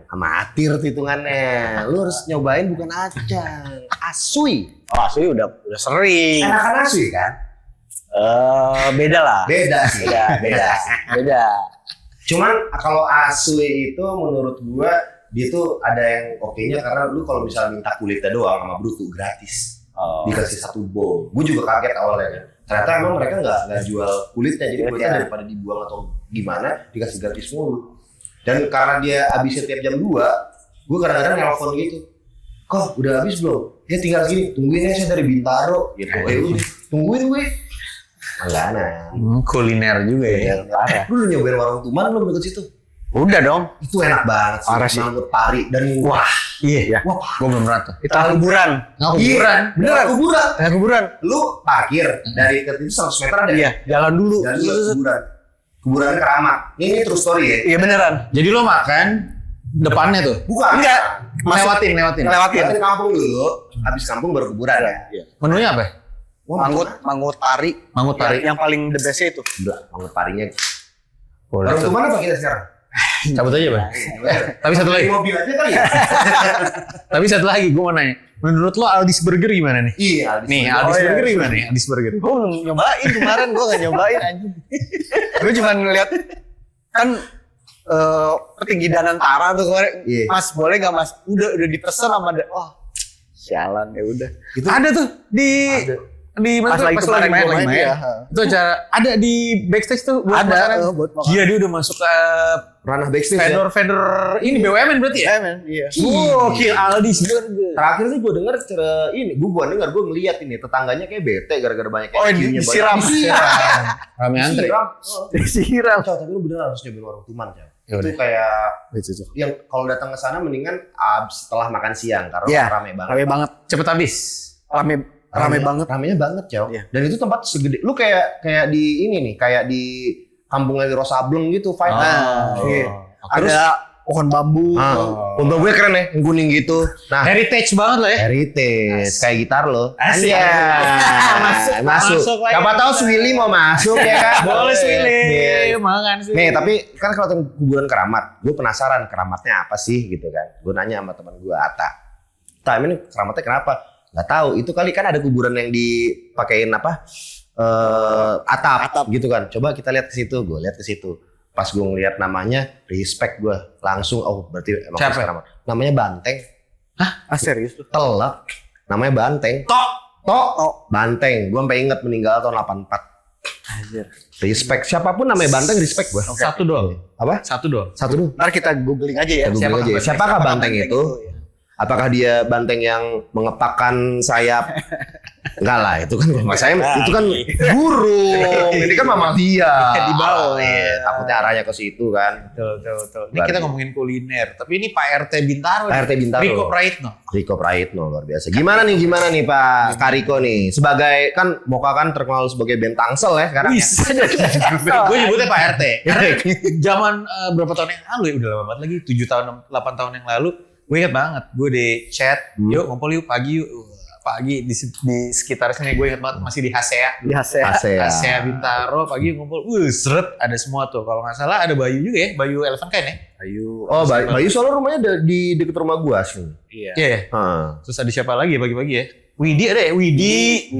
Amatir hitungannya. Lu harus nyobain bukan acang, asui. Oh, asli udah sering. Enakan asui kan? Beda lah. Beda sih. Beda. Cuman kalau asui itu menurut gua dia tuh ada yang oke-nya karena lu kalau misalnya minta kulitnya doang sama brutu gratis. Dikasih 1 bowl. Gua juga kaget awalnya kan. Ternyata emang mereka nggak jual kulitnya, jadi kulitnya daripada dibuang atau gimana dikasih gratis mulu. Dan karena dia habisnya tiap jam 2, gue kadang-kadang nelfon gitu. Kok udah habis belum? Ya tinggal gini, tungguin ya saya dari Bintaro gitu. Udah, tungguin gue. Langganan. Kuliner juga ya. Lu udah nyobain warung Tuman belum deket situ? Udah dong. Itu enak banget sih. Parah sih. Manggut pari dan Wah, iya. Wah, Gue belum pernah tuh. Itu kuburan. kuburan. Beneran kuburan. Kuburan. Lu parkir dari ke itu 100 meter ada. Iya, jalan dulu. Jalan dulu kuburan. Kuburan Keramat. Ini true story ya? Iya beneran. Jadi lo makan depannya tuh? Bukan. Enggak. Lewatin. Lewatin kampung dulu. Habis kampung baru kuburan ya. Iya. Menunya apa? Manggut pari. Manggut pari. Yang paling the best itu. Udah, manggut parinya. Boleh. Warung Tuman apa kita sekarang? Cabut aja, Bang. Tapi satu lagi. Mobil aja kali ya. Tapi satu lagi gue mau nanya. Menurut lo Aldis Burger gimana nih? Iya, Aldis Burger gimana nih? Aldis Burger. Gue belum nyobain kemarin, gue gak nyobain anjing. Gue cuma ngeliat kan petinggi Danantara tuh kemarin. Iya. Mas boleh gak mas? Udah dipesan sama sialan ya udah. Itu Ada tuh di Pas lagi main. Ya. Itu acara ada di backstage tuh buat makanan. Buat makanan. Gila dia udah masuk ke ranah backstage ya. vendor ini BUMN berarti ya? Iya. Gokil Aldis Burger. Terakhir sih gue denger ini, gue ngeliat ini tetangganya kayak bete gara-gara banyak disiram. Rame antri. Disiram. Tapi lu bener harus nyobain warung Tuman, Coy. Yaudah. Itu kayak yang kalau datang ke sana mendingan setelah makan siang karena rame banget. Rame banget. Cepet habis. Rame banget. Ramenya banget, Coy. Iya. Dan itu tempat segede lu kayak di ini nih, kayak di kampungnya di Rosableng gitu, vibe. Iya. Terus Ada pohon bambu. Untuk gue keren ya, yang kuning gitu. Nah, Heritage banget lah ya. heritage kayak gitar lo. Asik. Masuk. lagi. Siapa tahu Swilly mau masuk ya kan? Boleh Iya. Swilly. Makan Swilly. Nih, tapi kan kalau kuburan keramat, gue penasaran keramatnya apa sih gitu kan. Gue nanya sama teman gue Ata. Ini keramatnya kenapa? Nggak tahu. Itu kali kan ada kuburan yang dipakein apa? Atap gitu kan. Coba kita lihat ke situ. Gue lihat ke situ. Pas gue ngeliat namanya, respect gue langsung. Oh, berarti emang keramat. Namanya Banteng. Serius tuh? Telak. Namanya Banteng. Tok. Banteng. Gue sampai inget meninggal tahun 84. Anjir. Respect. Siapapun namanya Banteng, respect gue. Satu doang. Apa? Satu doang. Satu dulu. Ntar kita googling aja ya. Siapakah Banteng itu? Apakah dia banteng yang mengepakkan sayap? Enggak lah, itu kan itu kan burung. Ini kan mamalia. Di bawah. Takutnya arahnya ke situ kan. Betul. Ini kita ngomongin kuliner, tapi ini Pak RT Bintaro. Pak RT Bintaro. Riko Praitno luar biasa. Gimana nih Pak Kariko nih? Sebagai kan Moka kan terkenal sebagai band Tangsel ya sekarang. Bisa jadi. Gue nyebutnya Pak RT. Karena zaman berapa tahun yang lalu ya, udah lama banget lagi, 7 tahun 8 tahun yang lalu. Gue inget banget, gue di chat, yuk ngumpul yuk pagi yuk. Pagi di sekitar sini gue inget banget masih di Hasea. Di Hasea Bintaro, pagi ngumpul. Seret, ada semua tuh. Kalau nggak salah ada Bayu juga ya, Bayu Elephant Kind ya. Bayu soalnya rumahnya di deket rumah gua sih. Iya. Terus ada siapa lagi pagi-pagi ya? Widi ada ya? Widi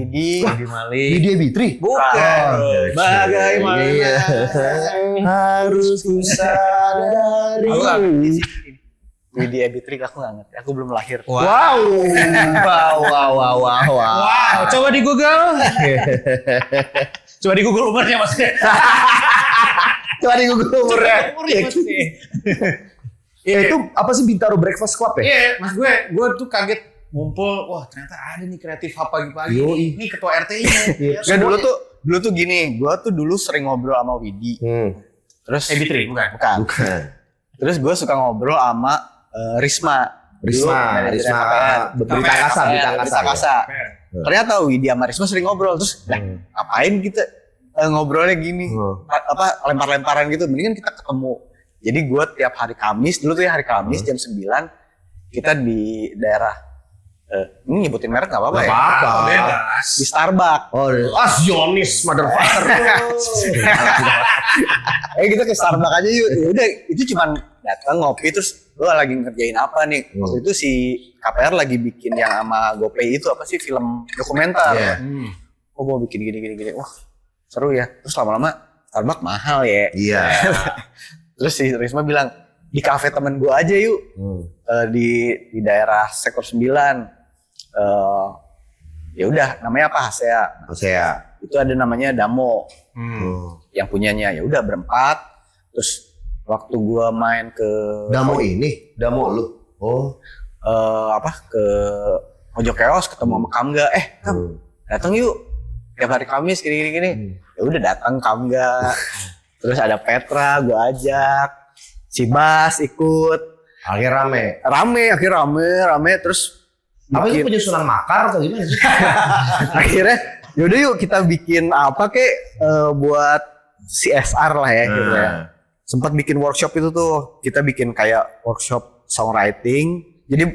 Malik. Widi Bitri? Bukan. Bagaimana harus ku sadari. Widi Ebitrik aku nggak ngerti, aku belum lahir. Wow. Coba di Google. Coba di Google umurnya maksudnya. Coba di Google umurnya. Maksudnya. Itu apa sih Bintaro Breakfast Club ya? Iya, mas gue tuh kaget ngumpul. Wah ternyata ada nih kreatif hub pagi-pagi. Ini ketua RT-nya. Ya dulu tuh gini, gue tuh dulu sering ngobrol sama Widi. Terus Ebitri bukan. Terus gue suka ngobrol sama Risma, Berita Kasa. Ternyata Widi sama Risma sering ngobrol, terus ngapain kita ngobrolnya gini, lempar-lemparan gitu, mendingan kita ketemu. Jadi gue tiap hari Kamis, dulu tuh ya hari Kamis jam 9 kita di daerah Ini nyebutin merek nggak apa-apa Nggak ya? apa-apa. Bebas. Di Starbucks. Oh, Zionis motherfucker. Kita ke Starbucks aja yuk. Ya udah, itu cuman datang ngopi terus lo lagi ngerjain apa nih? Waktu itu si KPR lagi bikin yang sama GoPay itu apa sih, film dokumenter. Iya. Oh gua bikin gini. Wah, seru ya. Terus lama-lama Starbucks mahal ya. Iya. Terus si Risma bilang, di kafe temen gua aja yuk. Di daerah Sektor 9. Ya udah, namanya apa? Saya. Itu ada namanya Damo. Yang punyanya. Ya udah berempat. Terus waktu gua main ke Damo lu. Oh. Ke pojok keos ketemu sama Kamga. Kam, datang yuk. Tiap hari Kamis gini. Ya udah datang Kamga. Terus ada Petra, gua ajak. Si Bas ikut. Akhirnya rame. Rame. Terus Apa itu penyusunan makar atau gimana sih? akhirnya yaudah yuk kita bikin apa buat CSR lah ya gitu ya. Sempat bikin workshop itu tuh, kita bikin kayak workshop songwriting. Jadi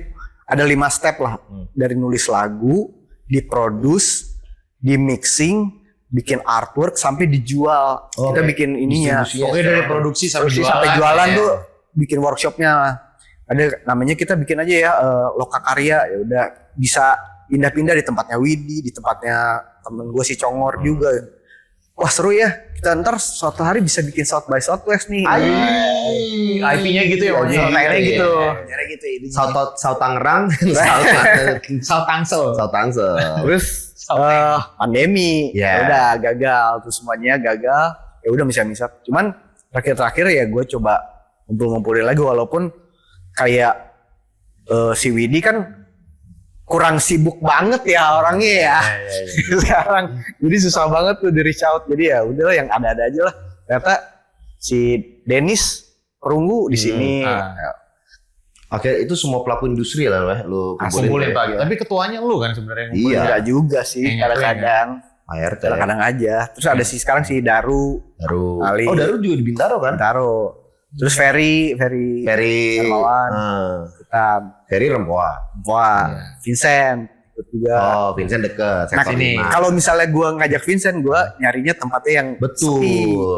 ada 5 step lah, dari nulis lagu, diproduce, di mixing, bikin artwork sampai dijual. Kita bikin ininya. Pokoknya dari produksi sampai jualan tuh bikin workshopnya. Ada namanya, kita bikin aja ya loka karya. Ya udah bisa pindah-pindah di tempatnya Widi, di tempatnya temen gue si Congor juga. Wah seru ya, kita ntar suatu hari bisa bikin South by Southwest nih. IP-nya gitu ya, Soalnya gitu. South Tangerang, South Tangsel. South Tangsel. Terus pandemi, ya udah gagal, terus semuanya gagal. Ya udah misal. Cuman terakhir ya gue coba ngumpulin lagi, walaupun kayak si Widi kan kurang sibuk banget ya orangnya ya. Sekarang jadi susah banget tuh di reach out. Jadi ya udahlah yang ada aja lah. Ternyata si Dennis Perunggu di sini. Oke, itu semua pelaku industri lah lu kumpulin Pak. Tapi ketuanya lu kan sebenarnya. Iya. Enggak juga sih, kadang-kadang. Kadang-kadang aja. Terus ada sekarang si Daru. Ali. Oh, Daru juga di Bintaro kan? Bintaro. Terus Ferry Hermawan, Ferry Rempoa, Vincent ikut juga. Oh, Vincent deket. Nah, kalau misalnya gue ngajak Vincent, gue nyarinya tempatnya yang betul.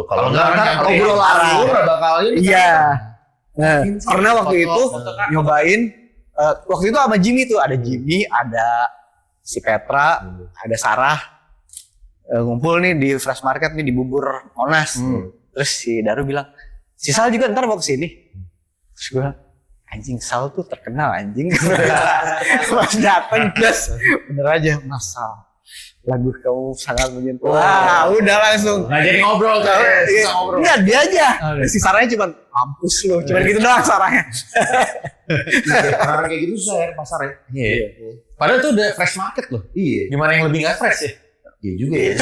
Kalau nggak obrolan bakal ini. Iya. Nah, karena waktu itu nyobain, waktu itu sama Jimmy tuh, ada Jimmy, ada si Petra, ada Sarah, ngumpul nih di Fresh Market nih di Bubur Monas. Terus si Daru bilang, si Sal juga ntar mau kesini. Terus gue, anjing Sal tuh terkenal anjing. Pas dateng, bener aja, Mas Sal, lagu kamu sangat menyentuh. Wah, udah langsung. Nggak jadi ngobrol tuh. Susah ngobrol. Enggak, dia aja. Si Sarahnya cuma, mampus lu. Cuma gitu doang Sarahnya. Orang kayak gitu susah ya pasar ya. Iya. Padahal tuh udah fresh market loh. Iya. Gimana yang lebih nggak fresh ya? Iya juga ya.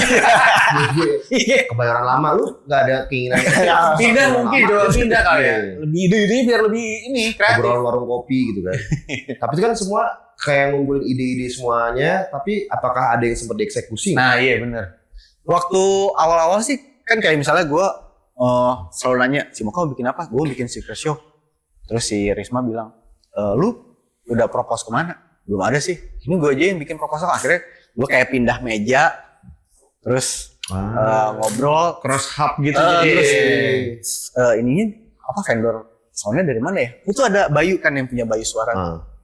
Kebayoran lama lu nggak ada keinginan. Pindah mungkin jual pindah kali ya. Lebih ide-ide biar lebih ini kreatif. Obrolan warung kopi gitu kan. Tapi itu kan semua kayak ngumpulin ide-ide semuanya. Tapi apakah ada yang sempat dieksekusi? Nah iya benar. Waktu awal-awal sih kan kayak misalnya gue selalu nanya, si mau kamu bikin apa? Gue bikin secret show. Terus si Risma bilang, lu udah propose kemana? Belum ada sih. Ini gue aja yang bikin proposal. Akhirnya gue kayak pindah meja, terus ngobrol, cross hub gitu. Terus ininya apa, vendor soundnya dari mana ya? Itu ada Bayu kan yang punya Bayu Suara.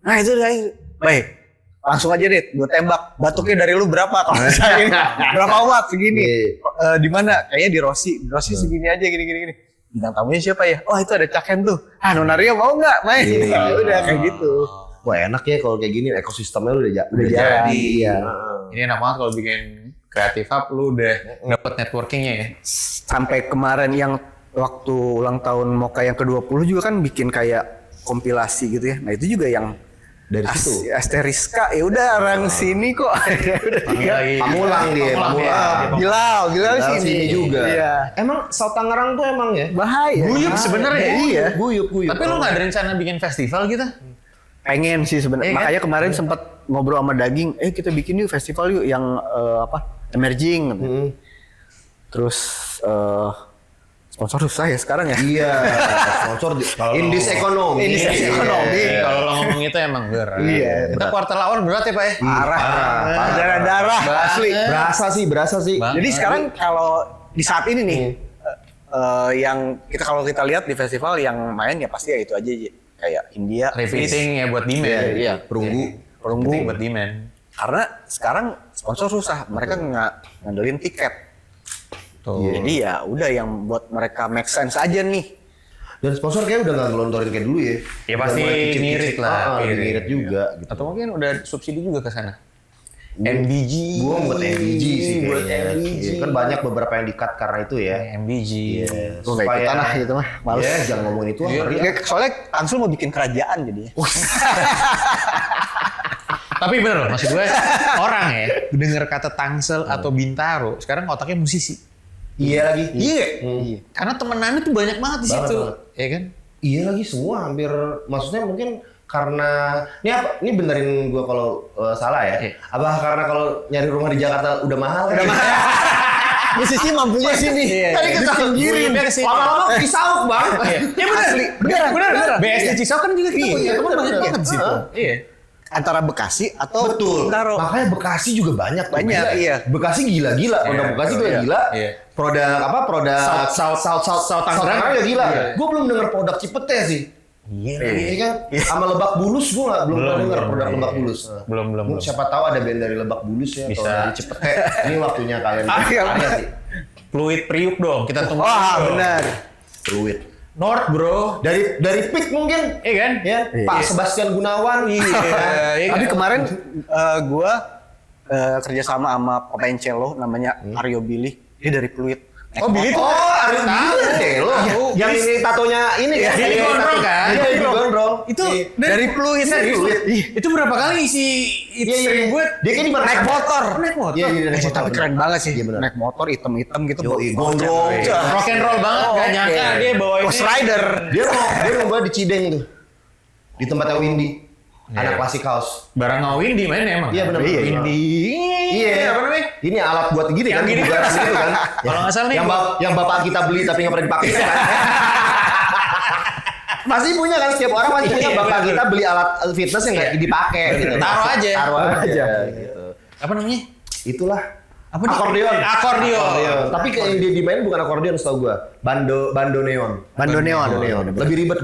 Nah itu dari Bayu. Langsung aja deh, gue tembak. Batuknya dari lu berapa? Kalau misalnya berapa watt segini? Di mana? Kayaknya di Rossi segini aja, gini. Bintang tamunya siapa ya? Oh itu ada Caken tuh. Nona Ria mau nggak main? Udah kayak gitu. Wah enak ya kalau kayak gini, ekosistemnya lu udah jadi. Iya. Ini enak banget kalau bikin Creative Hub, lu udah dapet networkingnya ya. Sampai kemarin yang waktu ulang tahun Moka yang ke-20 juga kan bikin kayak kompilasi gitu ya. Nah itu juga yang dari situ. Asteriska, ya udah orang sini kok. Pamulang dia. Gila sini juga. Iya. Emang South Tangerang tuh emang ya bahaya. Guyup sebenarnya. Iya. Guyup. Tapi lu nggak ada rencana bikin festival gitu? Pengen sih sebenarnya. Makanya kemarin sempat ngobrol sama Daging, kita bikin yuk festival yuk yang emerging. Terus Sponsor susah ya sekarang ya. Iya, sponsor in this economy. In this economy. Kalau lo ngomong itu emang berat. Iya, Kita kuartal lawan berat ya Pak ya? Parah. Darah-darah. Asli. Berasa sih. Bang. Jadi sekarang kalau di saat ini nih, yang kalau kita lihat di festival yang main ya pasti ya itu aja kayak India, Refitting ya buat demand. Iya, Perunggu buat demand. Karena sekarang sponsor susah, mereka nggak ngandelin tiket. Tuh. Jadi ya udah yang buat mereka make sense aja nih. Dan sponsor kayak udah nggak ngelontorin kayak dulu ya. Ya pasti Udah mulai kicit-kicit. ngirit lah. Ngirit juga. Gitu. Atau mungkin udah subsidi juga ke sana. MBG. Gua buat MBG sih Buat kayaknya. MBG. Iya, kan banyak beberapa yang di-cut karena itu ya. MBG. Gua nggak ikutan lah gitu mah, males. Ya, jangan ngomongin itu. Iya. ngeri. Soalnya Tangsel mau bikin kerajaan jadinya. Tapi bener loh, maksud gue orang ya denger kata Tangsel atau Bintaro, sekarang otaknya musisi. Iya lagi. Iya. Iya. Karena temenannya tuh banyak banget di Banget, situ. banget. Ya kan? Iya lagi semua hampir, maksudnya mungkin karena ini benerin gua kalau salah ya. Iya. Apa karena kalau nyari rumah di Jakarta udah mahal? Udah mahal. Musisi mampunya sini. Tadi kita Pinggirin. lama-lama disauk bang. Ya bener. Bener. BSD Cisau kan juga kita punya teman banyak bener. banget di situ. Iya. Antara Bekasi atau Betul. Bintaro. Makanya Bekasi juga banyak. tuh. Banyak, Gila. iya. Bekasi gila-gila. Produk Bekasi tuh iya. gila. Iya. Produk Produk South Tangerang ya gila. Iya. Gue belum denger produk Cipete sih. Iya. Iya kan? Sama Lebak Bulus gue belum pernah denger produk Lebak Bulus. Belum. Siapa tahu ada band dari Lebak Bulus ya Bisa. atau dari Cipete. Ini waktunya kalian. Iya. Ada sih. Fluid Priuk dong, kita tunggu. Wah, benar. Fluid. North bro. Dari PIK mungkin. Iya kan? Ya, Pak Sebastian Gunawan. Iya. Tapi kemarin gua kerja sama pemain cello namanya Aryo Billy. Dia dari Pluit. Oh Billy tuh. Arif deh lo. Yang ini tatonya ini ya. Billy Gondrong kan? Iya, Billy Gondrong. Itu Dari Pluit. serius. Itu berapa kali sih itu sering buat? Dia kayak di mana? Naik motor. Naik motor. Iya, naik motor. Tapi keren banget sih. Iya, benar. Naik motor hitam-hitam gitu. Yoi, gondrong. Rock and roll banget, gak nyangka dia bawain Ghost Rider. Dia mau di Cideng tuh. Di tempatnya Windy. Anak klasik house. barang ngawin di mana emang? Iya, benar. Iya, Windy. Iya. Apa namanya? Ini alat buat gini kan, Yang gini bubaran gitu kan. Kalau nggak salah nih, yang bapak kita beli tapi nggak pernah dipakai kan. Masih punya kan, setiap orang masih punya bapak kita beli alat fitness yang nggak dipakai gitu. Taruh aja. Taruh aja gitu. Apa namanya? Itulah. Apa nih? Akordeon. Akordeon. Tapi kayak yang dia dimainin bukan akordeon setahu gua. Bandoneon. Bandoneon. Lebih ribet.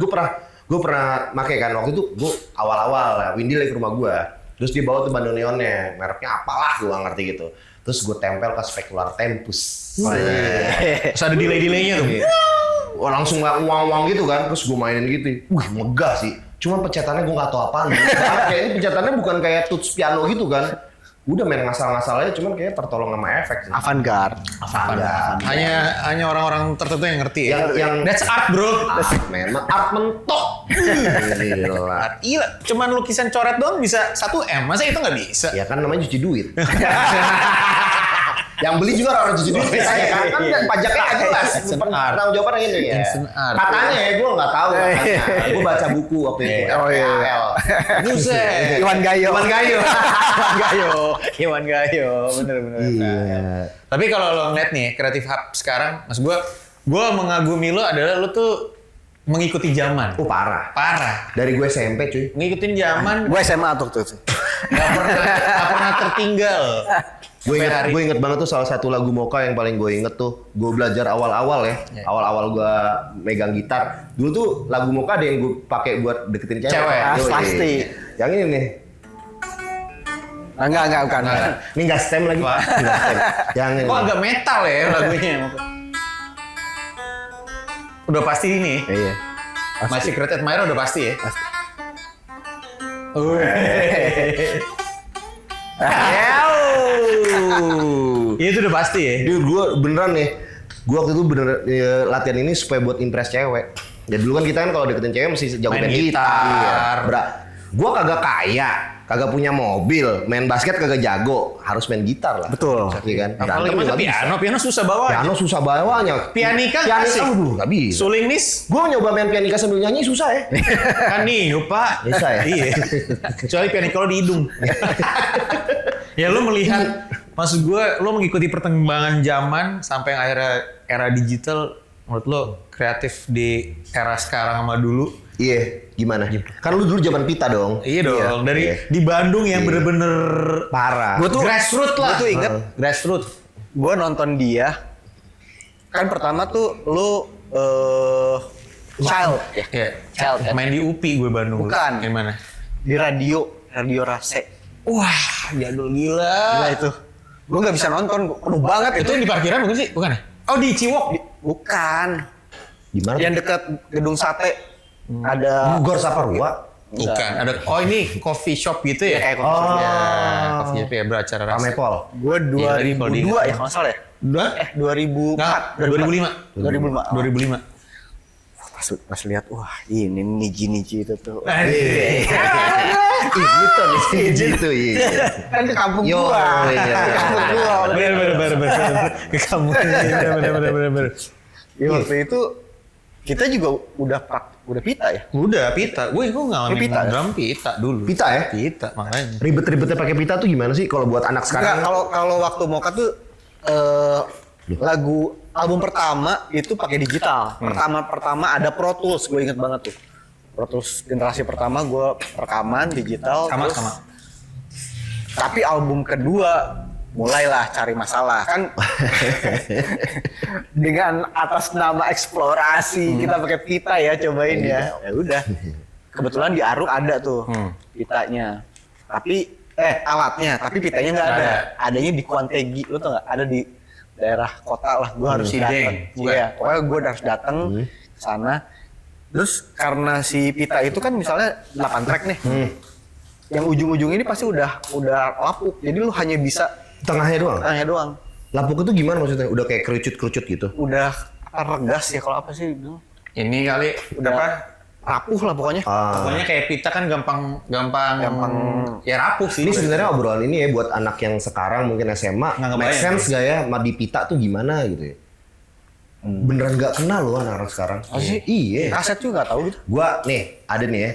Gue pernah make kan waktu itu. Gue awal-awal lah. Windy lagi ke rumah gua. Terus dia bawa tuh bandoneonnya. Mereknya apalah gue gak ngerti gitu. Terus gue tempel ke spekular tempus. Terus ada delay-delaynya tuh. Wah, langsung uang-uang gitu kan. Terus gue mainin gitu. Wih, megah sih. Cuma pencetannya gue gak tau apaan. Kayaknya pencetannya bukan kayak tuts piano gitu kan. Udah main ngasal-ngasal aja, cuman kayaknya tertolong sama efek sih. Avant-garde. Hanya orang-orang tertentu yang ngerti ya. Yang- That's art bro. Memang art mentok. Gila. Gila, cuman lukisan coret doang bisa 1M. Masa itu nggak bisa? Ya kan namanya cuci duit. Yang beli juga orang cuci duit saya kan. Kan pajaknya nggak jelas. Instant art. Tanggung jawaban yang ini ya. Instant art. Katanya ya, gue nggak tahu. Gue baca buku waktu itu. Oh, iya. RPL. Buset. Iwan Gayo. Iwan Gayo. Bener. Iya. Tapi kalau lo ngeliat nih, Creative Hub sekarang, mas gue mengagumi lo adalah lo tuh mengikuti zaman. Oh parah. Parah. Dari gue SMP cuy. Ngikutin zaman, Gue SMA tuh. gak pernah tertinggal. Gue Sampai hari- inget banget tuh salah satu lagu Moka yang paling gue inget tuh. Gue belajar awal-awal ya. Awal-awal gue megang gitar. Dulu tuh lagu Moka ada yang gue pakai buat deketin cewek. Cewek. Yoi. Pasti. Yang ini nih. Enggak, bukan. Ini nggak stem lagi. Wah. Nggak stem. Yang ini. Kok agak metal ya lagunya? Udah pasti ini. Iya. My Secret Admirer udah pasti ya? Pasti. Iya itu udah pasti ya? Dude, gue beneran nih. Gue waktu itu bener latihan ini supaya buat impress cewek. Ya dulu kan kita kan kalau deketin cewek mesti jago Main main gitar. gitar. Gue kagak kaya, kagak punya mobil, main basket kagak jago, harus main gitar lah. Betul. Iya kan? Apalagi Berantem masa nggak bisa. piano susah bawa. Piano susah bawanya. Pianika Pianika, asik. aduh, nggak bisa. Suling nis Gue nyoba main pianika sambil nyanyi susah ya. kan nih, Pak. Bisa ya? Iya. Kecuali pianika lo di hidung. Ya lo melihat, maksud gue, lo mengikuti perkembangan zaman sampai akhirnya era digital, menurut lo kreatif di era sekarang sama dulu? Iya, gimana? Kan lu dulu zaman pita dong. Iya dong, dari iya. di Bandung yang bener-bener Parah. Gue tuh grassroots lah. Gue tuh inget Grassroots. gue nonton dia kan pertama tuh lu child ya. Iya. Child kan? Main di UPI gue Bandung. Bukan. Gimana? Di radio Rase. Wah, jadul gila. Gila itu. Gue nggak bisa nonton, penuh banget Itu di parkiran bukan sih? Bukan ya? Oh, di Ciwok. Bukan. Gimana? Yang dekat gedung sate ada. Gor Saparua. Bukan. Ada ini coffee shop gitu ya? Kayak coffee shop. Ya, coffee shop ya beracara rasa. Ramepol. Gue Iya, tadi kalau 2002 ya kalau nggak salah ya. Udah? 2004. 2005. 2005. 2005. Pas lihat, wah ini niji itu tuh. Itu gitu iya. Kan ke kampung Yo, gua. iya. Ke kampung gua. Bener. Ke kamu. Bener. Ya, waktu itu kita juga udah pita ya. Udah pita. Gue ngalamin Pita ya? drum pita dulu. Pita ya? Pita makanya. Ribet-ribetnya pakai pita tuh gimana sih kalau buat anak Enggak, sekarang? kalau waktu Moka tuh album pertama itu pakai digital. Pertama ada Pro Tools, gue inget banget tuh. Pro Tools generasi pertama gue rekaman digital. Sama. Tapi album kedua mulailah cari masalah kan. Dengan atas nama eksplorasi kita pakai pita ya, cobain ya. Ya udah. Kebetulan di Aruk ada tuh pitanya. Tapi alatnya, tapi pitanya nggak ada. Adanya di Kuantegi, lo tau nggak? Ada di daerah kota lah. Gue harus datang. Iya, pokoknya gue harus datang ke sana. Terus karena si pita itu kan misalnya 8 track nih. Yang ujung-ujung ini pasti udah lapuk. Jadi lu hanya bisa Tengahnya doang. doang. Lapuk itu gimana maksudnya? Udah kayak kerucut-kerucut gitu? Udah regas ya kalau apa sih? Ini kali Udah apa? rapuh lah pokoknya. Pokoknya kayak pita kan gampang ya rapuh sih. Ini sebenarnya obrolan ini ya buat anak yang sekarang mungkin SMA, Nggak make kebayang, sense gak ya di pita tuh gimana gitu ya? Beneran gak kenal loh anak-anak sekarang. sih? Iya. Kaset juga nggak tahu gitu. Gua nih ada nih ya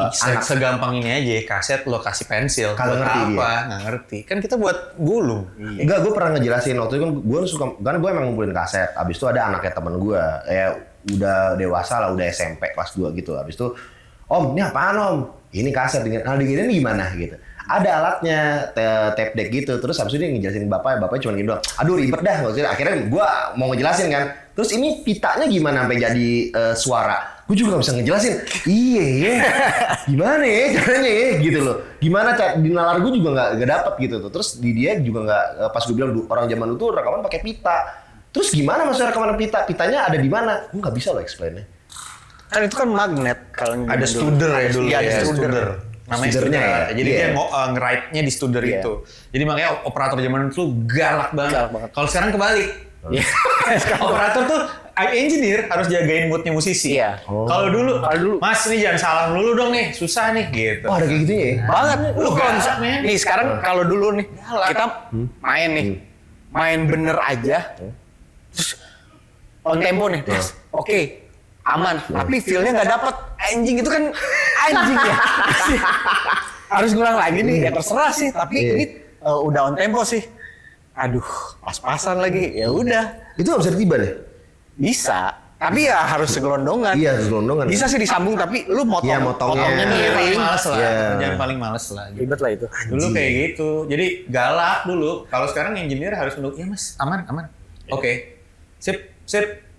anak segampang ini aja kaset lo kasih pensil. Kagak Buat ngerti apa? Nggak ngerti. Kan kita buat gulung. Enggak, gue pernah ngejelasin waktu itu kan gue suka, kan gue emang ngumpulin kaset. Abis itu ada anaknya temen gue, ya udah dewasa lah, udah SMP kelas 2 gitu. Abis itu, Om, ini apaan Om? Ini kaset, nah diginiin gimana gitu. Ada alatnya, tape deck gitu. Terus abis itu dia ngejelasin bapaknya cuma gini doang. Aduh ribet dah, maksudnya akhirnya gue mau ngejelasin kan. Terus ini pitanya gimana sampai jadi suara? Gue juga gak bisa ngejelasin. Iya ya, gimana ya caranya ya gitu loh. Gimana di nalar gue juga gak dapet gitu tuh. Terus di dia juga gak, pas gue bilang orang zaman dulu tuh rekaman pakai pita. Terus gimana maksudnya rekaman pita? Pitanya ada di mana? Gue gak bisa loh explain-nya. Kan itu kan magnet kalau Ada studer ya dulu. Iya, ada ya, studer. Namanya Studernya studer. ya? Jadi Iya. dia nge-write-nya di studer Iya. itu. Jadi makanya operator zaman dulu galak banget. Galak banget. Kalau sekarang kebalik. Operator tuh engineer harus jagain moodnya musisi. Iya. Kalau dulu, Mas ini jangan salah dulu dong nih, susah nih gitu. Oh ada kayak gitu ya? Banget. Lu kalau galak, bisa- men. nih sekarang kalau dulu nih Galak. kita main nih. Main bener aja. Terus on tempo nih. Terus, oke. Aman. Tapi feel-nya nggak dapet. Anjing itu kan anjing ya. Harus ngulang lagi nih. Ya terserah sih. Tapi ini udah on tempo sih. Aduh, pas-pasan lagi. Ya udah. Itu gak bisa ditiba deh? Bisa. Tapi ya harus segelondongan. Iya, segelondongan. Bisa sih disambung tapi lu motong. Iya, motongnya. Potongnya Jangan paling miring. males lah. Iya. Jangan paling males lah. Gitu. Ribet lah itu. Dulu kayak gitu. Jadi galak dulu. Kalau sekarang engineer harus menurut, ya Mas, aman. Oke. Sip.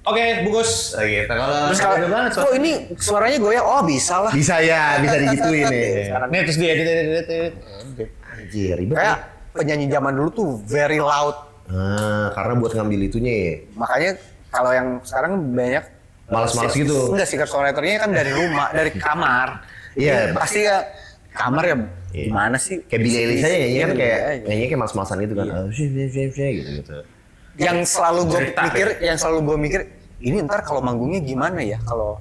Oke, bungkus. Gitu. Kalau Terus kalau beda banget, kok ini suaranya goyang, oh bisa lah. Bisa ya, bisa digituin nih. nih terus dia edit. Anjir, ribet ya. Kayak penyanyi zaman dulu tuh very loud. Karena buat ngambil itunya ya. Makanya kalau yang sekarang banyak Males-males gitu. Enggak, singer songwriter-nya kan dari rumah, dari kamar. Iya. Pasti ya kamar ya gimana sih? Kayak Billie Eilish aja nyanyi kan Iya, kayak iya. nyanyi kayak mas-masan gitu kan. Gitu. Yang selalu gue Cerita, mikir, ini ntar kalau manggungnya gimana ya? Kalau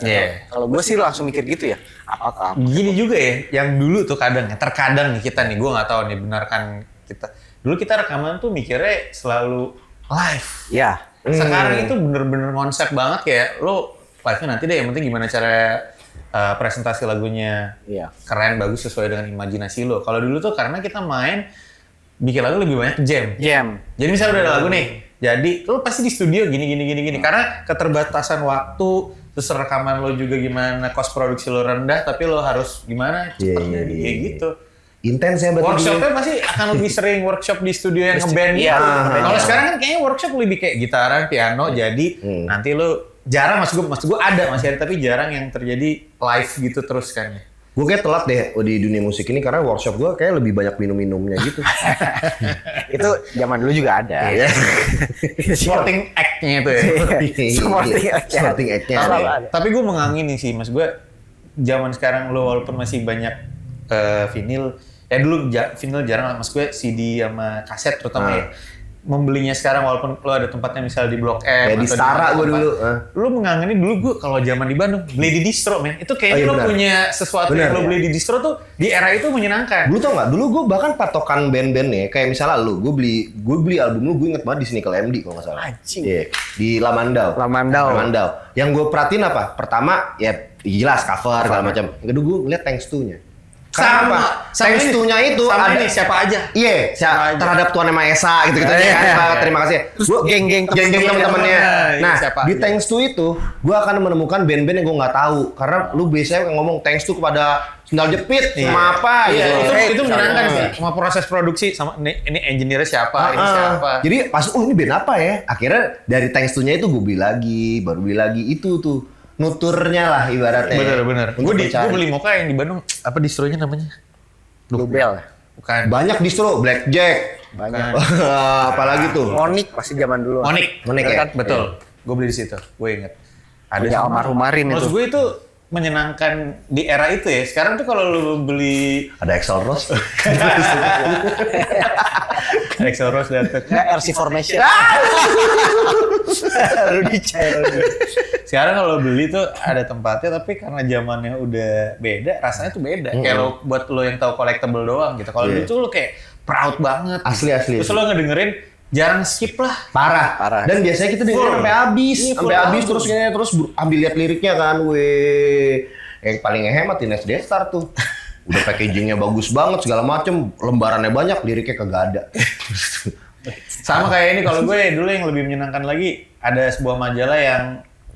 Iya. kalau gue sih langsung mikir gitu ya. Apakah Gini juga ya, yang dulu tuh terkadang nih kita nih, gue nggak tahu nih benarkan kita. Dulu kita rekaman tuh mikirnya selalu live. ya? Sekarang itu bener-bener konsep banget kayak lo live-nya nanti deh, yang penting gimana cara presentasi lagunya Iya. keren, bagus, sesuai dengan imajinasi lo. Kalau dulu tuh karena kita main, bikin lagu lebih banyak jam. Jam. Jadi misalnya udah ada lagu nih, Jadi lu pasti di studio gini. Karena keterbatasan waktu, terus rekaman lo juga gimana, cost produksi lo rendah, tapi lo harus gimana cepet jadi kayak gitu. Intens ya berarti. Workshopnya pasti akan lebih sering workshop di studio yang ngeband Iya, gitu. ngeband. Kalau sekarang kan kayaknya workshop lebih kayak gitaran, piano, jadi nanti lo jarang maksud gue ada masih ada tapi jarang yang terjadi live gitu terus kan. Gue kayak telat deh di dunia musik ini karena workshop gue kayak lebih banyak minum-minumnya gitu. Itu zaman dulu juga ada. Iya. Supporting act-nya itu ya. Sporting act-nya. Selalu ada. Tapi gue mengangin sih, mas gue zaman sekarang lo walaupun masih banyak vinyl, dulu vinyl jarang lah, mas gue CD sama kaset terutama ya. Membelinya sekarang walaupun lo ada tempatnya misalnya di Blok M Ya di Setara gue dulu. Lo mengangin dulu gue kalau zaman di Bandung beli di distro men. Itu kayaknya lo benar. punya sesuatu Benar, yang lo ya. beli di distro tuh di era itu menyenangkan. Dulu tau nggak? Dulu gue bahkan patokan band-band nih, kayak misalnya lu, gue beli album lu, gue inget banget di Cynical MD kalau nggak salah. Anjing. Iya, di Lamandau. Lamandau. Yang gue perhatiin apa? Pertama, ya jelas cover segala macam. Yang kedua gue ngeliat thanks to-nya. Karena thanks to-nya itu sama ada ini siapa aja. Iya, aja. terhadap Tuan Ema Esa gitu-gitu ya. Terima kasih. Gue geng-geng temen-temennya. Iya, Nah, siapa di aja. thanks to itu, gue akan menemukan band-band yang gue nggak tahu. Karena lu biasanya ngomong thanks to kepada sendal jepit, sama apa Iya, gitu. itu menyenangkan sih. Sama proses produksi sama ini engineer-nya siapa, ini siapa. Jadi pas, ini band apa ya? Akhirnya dari thanks to-nya itu gue beli lagi, baru beli lagi itu tuh. Nuturnya lah ibaratnya. Bener. Untuk Gue mencari. beli Mocha yang di Bandung, apa distronya namanya? Bluebell. Bukan. Banyak distro, Blackjack. Banyak. Apalagi tuh? Monik pasti zaman dulu. Monik ya? betul. Gue beli di situ, gue inget. Ada almarhum Marin Maksud itu. gue itu menyenangkan di era itu ya. Sekarang tuh kalau lu beli Ada Excel Rose. Excel Rose datang. RC Formation. Rudy Chair. Sekarang kalau beli tuh ada tempatnya, tapi karena zamannya udah beda, rasanya tuh beda. Kayak lo buat lo yang tahu collectible doang gitu. Kalau dulu tuh lo kayak proud banget. Asli. Terus lo ngedengerin jarang skip lah. Parah. Dan biasanya kita dengerin Full. sampai habis, Iya, full sampai habis album. terus ambil lihat liriknya kan, weh. Yang paling ngehemat Ines Destar tuh. Udah packagingnya bagus banget segala macem, lembarannya banyak, liriknya kagak ada. Sama kayak ini kalau gue dulu yang lebih menyenangkan lagi, ada sebuah majalah yang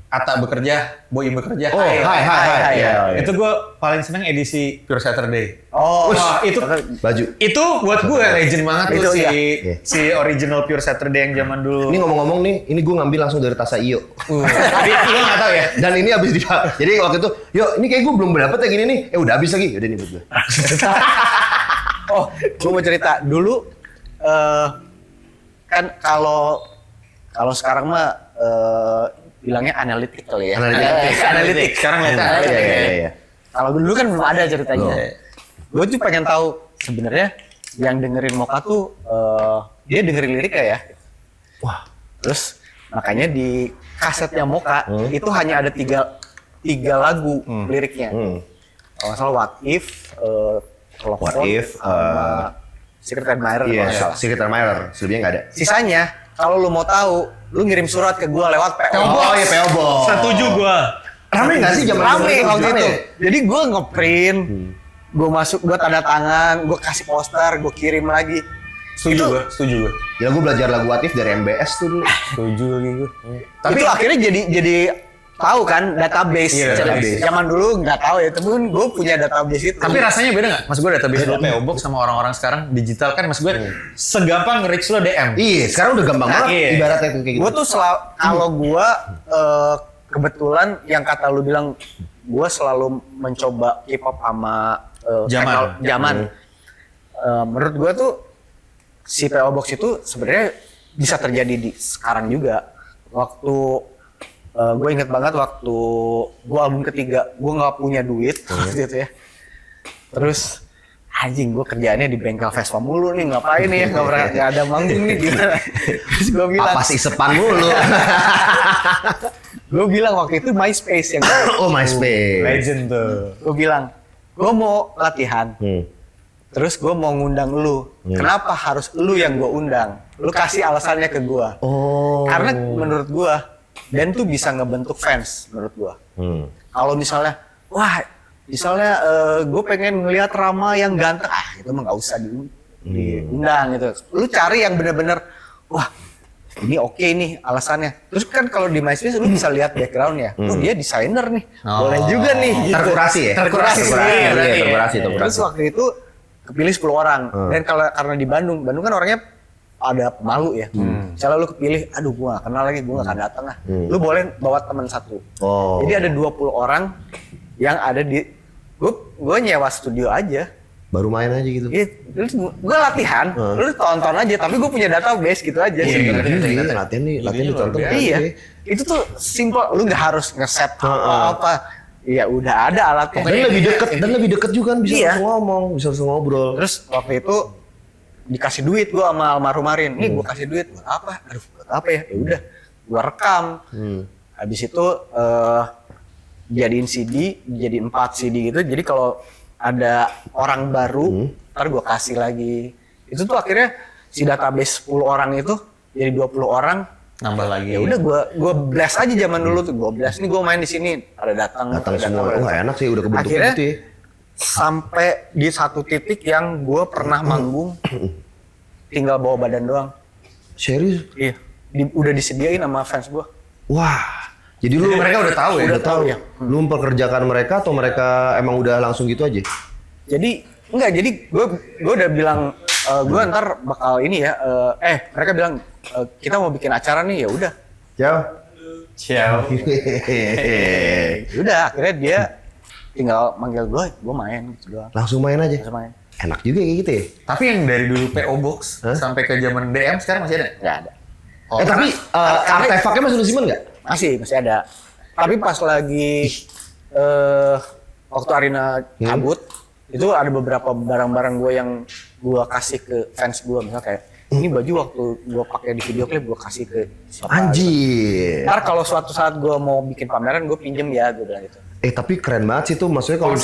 Atta bekerja, Boy bekerja. Oh, hai. Iya. Itu gue paling seneng edisi Pure Saturday. Oh, Wah, itu Baju. itu buat gue legend banget Itu tuh iya. si original Pure Saturday yang zaman dulu. Ini ngomong-ngomong nih, ini gue ngambil langsung dari tas Iyo. Jadi lo nggak tahu ya? Dan ini habis di jadi waktu itu, yuk ini kayak gue belum dapet ya gini nih. Udah habis lagi, udah nih buat gue. Oh, gue mau cerita dulu. Kan kalau sekarang mah bilangnya analitik kali ya. Analitik. Sekarang lihat Iya. Kalau dulu kan belum ada ceritanya. Iya. Gue tuh pengen tahu sebenarnya yang dengerin Mocha tuh dia dengerin liriknya ya. Wah. Terus makanya di kasetnya Mocha itu hanya ada tiga lagu liriknya. Kalau nggak salah What If, What If, sama Secret Admirer. Iya, kalau nggak salah. Secret Admirer, selebihnya nggak ada. Sisanya kalau lu mau tahu, lu ngirim surat ke gua lewat PO Box. Oh iya, PO Box. Setuju gue. Rame nggak sih zaman Rame waktu rame itu. ya? Jadi gua ngeprint, gua masuk, gua tanda tangan, gua kasih poster, gua kirim lagi. Setuju gue. Ya gue belajar lagu What If dari MBS tuh dulu. Setuju lagi gue. Tapi itu akhirnya jadi tahu kan database. Iya, database. Zaman dulu nggak tahu ya, tapi gue punya database itu. Tapi rasanya beda nggak? Mas gue database dulu PO Box sama orang-orang sekarang digital kan, mas gue segampang nge-reach lo DM. Iya, sekarang udah gampang banget Iya. ibaratnya tuh kayak gitu. Gue tuh kalau gue kebetulan yang kata lu bilang, gue selalu mencoba K-pop sama zaman. Menurut gue tuh si PO Box itu sebenarnya bisa terjadi di sekarang juga. Waktu gue inget banget waktu gue album ketiga, gue nggak punya duit waktu itu ya. Terus anjing gue kerjaannya di bengkel Vespa mulu nih, ngapain nih ya, nggak ada manggung nih gimana. Terus gue bilang, Apa sih sepan mulu? gue bilang waktu itu MySpace yang Oh, MySpace. Legend tuh. gue bilang, gue mau latihan. Terus gue mau ngundang lu. Kenapa harus lu yang gue undang? Lu kasih alasannya ke gue. Oh. Karena menurut gue, band tuh bisa ngebentuk fans menurut gue. Kalau misalnya, wah, misalnya gue pengen ngelihat Rama yang ganteng, itu mah nggak usah diundang gitu. Lu cari yang bener-bener, wah, ini oke nih alasannya. Terus kan kalau di MySpace lu bisa lihat backgroundnya. Oh dia desainer nih, boleh juga nih. Gitu. Terkurasi ya? Terkurasi. Terkurasi. Terus waktu itu kepilih 10 orang. Dan karena di Bandung kan orangnya ada pemalu ya. Misalnya lu kepilih, aduh gua gak kenal lagi, gua gak akan datang lah. Lu boleh bawa teman satu. Jadi ada 20 orang yang ada di, gua nyewa studio aja. Baru main aja gitu. Iya, terus gue latihan, lu tonton aja, tapi gue punya database gitu aja sih. Latihan ditonton. Iya, itu tuh simple, lu nggak harus ngeset apa-apa. Ya udah ada alatnya. Dan lebih deket juga kan, bisa langsung ngomong, bisa langsung ngobrol. Terus waktu itu dikasih duit gue sama almarhum Marin. Nih gue kasih duit, buat apa? Aduh, buat apa ya? Ya udah, gue rekam. Habis itu jadiin CD, jadiin 4 CD gitu. Jadi kalau ada orang baru, ntar gue kasih lagi. Itu tuh akhirnya si database 10 orang itu jadi 20 orang. Nambah lagi. Ya udah gue blast aja zaman dulu tuh, gue blast. Ini gue main di sini, pada datang semua. Wah enak sih, udah kebentuk akhirnya, gitu ya. Sampai di satu titik yang gue pernah manggung, tinggal bawa badan doang. Serius? Iya. Udah disediain sama fans gue. Wah. Jadi mereka udah tahu ya? Udah tahu ya. Lu mempekerjakan mereka atau mereka emang udah langsung gitu aja? Jadi gue udah bilang gue ntar bakal ini ya. Mereka bilang kita mau bikin acara nih, ya udah. Ciao. Udah akhirnya dia tinggal manggil gue main gitu doang. Langsung main aja. Langsung main. Enak juga kayak gitu ya. Tapi yang dari dulu PO Box sampai ke zaman DM sekarang masih ada? Nggak ada. Tapi artefaknya masih lu simpen nggak? Masih ada. Tapi pas lagi waktu Arina cabut, itu ada beberapa barang-barang gue yang gue kasih ke fans gue. Misalnya kayak, ini baju waktu gue pakai di video klip gue kasih ke siapa. Anjir. Ntar kalau suatu saat gue mau bikin pameran, gue pinjem ya, gue bilang gitu. Tapi keren banget sih tuh, maksudnya kalau